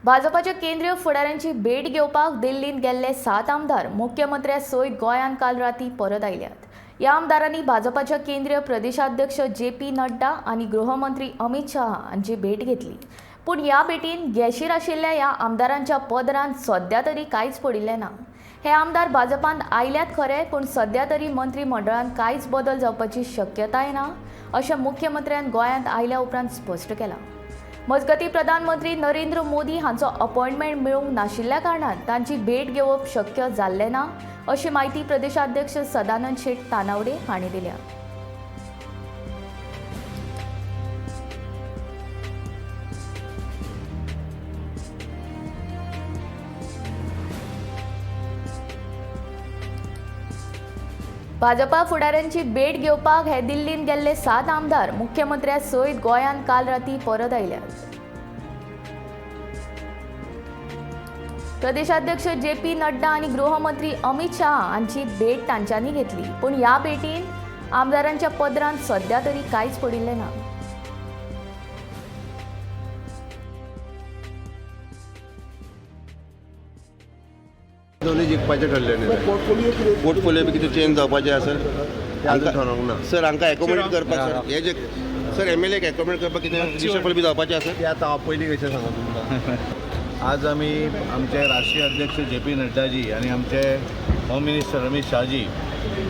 भाजपाच्या केंद्रीय फुडाऱ्यांची भेट घेवपाक दिल्लीत गेल्ले 7 आमदार मुख्यमंत्र्या सयत गोंयांत काल राती परत आयल्यात। ह्या आमदारांनी भाजपाच्या केंद्रीय प्रदेशाध्यक्ष जे.पी. नड्डा आणि गृहमंत्री अमित शाह हांची भेट घेतली। पूण ह्या भेटीन घेशीर आशिल्ल्या ह्या आमदारांच्या पदरांत सध्या तरी कांयच पडिल्लें ना। हे आमदार भाजपांत आयल्यात खरे, पूण सध्या तरी मंत्रिमंडळांत कांयच बदल जावपाची शक्यताय ना, अशें मुख्यमंत्र्यान गोंयांत आयल्या उपरांत स्पश्ट केलां। मजगतीं प्रधानमंत्री नरेंद्र मोदी हांचो अपॉइंटमेंट मेळूंक नाशिल्ल्या कारणान तांची भेट घेवप शक्य जाल्लें ना, अशी माहिती प्रदेशाध्यक्ष सदानंद शेट तानावडे हांणी दिल्या। भाजपा फुडाऱ्यांची भेट घेवपाक हे दिल्लीत गेल्ले 7 आमदार मुख्यमंत्र्या सयत गोंयांत काल राती परत आयल्यात। प्रदेशाध्यक्ष जे.पी. नड्डा आणि गृहमंत्री अमित शाह हांची भेट तांच्यांनी घेतली, पूण ह्या भेटीन आमदारांच्या पदरांत सध्या तरी कांयच पडिल्लें ना। दोन्ही जिखपाचे ठरलेले पोर्टफोलियो बी कितें चेंज जावपाचें आसा ठरवंक ना सर। हांकां एकोमोडेट करपाक सर हे जे सर एमएलएक एकोमोडेट करपाक कितें रिशफल बी जावपाचें आसा तें आतां हांव पयलीं कशें सांगू तुमकां। आज आम्ही आमचे राष्ट्रीय अध्यक्ष जे.पी. नड्डाजी आणि आमचे होम मिनिस्टर अमित शाहजी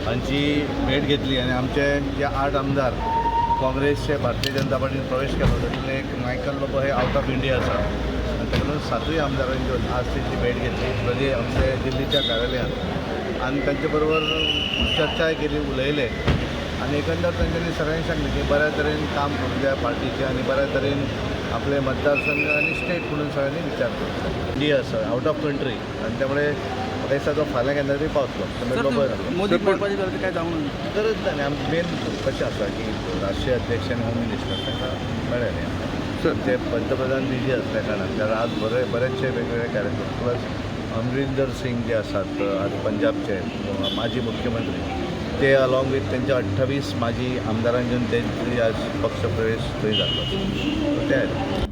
हांची भेट घेतली आणि आमचे जे 8 आमदार काँग्रेसचे भारतीय जनता पार्टीन प्रवेश केलो तातूंतले एक मायकल बाबा हे आउट ऑफ इंडिया आसा आनी ताका 7 आमदारांनी घेवन आज तेची भेट घेतली आमचे दिल्लीच्या कार्यालयात आणि तांचे बरोबर चर्चा केली, उलयले आणि एकंदर तांच्यांनी सगळ्यांनी सांगले की बऱ्या तरेन काम करूंक जाय पार्टीचें आणि बऱ्या तरेन आपले मतदारसंघ आणि स्टेट म्हणून सगळ्यांनी विचार करतो। इंडिया आसा आउट ऑफ कंट्री आणि त्यामुळे म्हाका दिसता तो फाल्यां केन्ना तरी पावतलो। मोदी मेळपाची गरज काय जावंक ना गरज ना आमचें मेन कशें आसा की राष्ट्रीय अध्यक्ष आनी होम मिनिस्टर तांकां मेळ्ळे ते पंतप्रधान बिजी असल्या कारणान त्याला आज बरेचसे वेगवेगळे कार्यक्रम प्लस अमरिंदर सिंग जे आसात आज पंजाबचे माजी मुख्यमंत्री ते अलॉंग विथ त्यांचे 28 माजी आमदारांच्यान त्यांची आज पक्ष प्रवेश थंय जातलो ते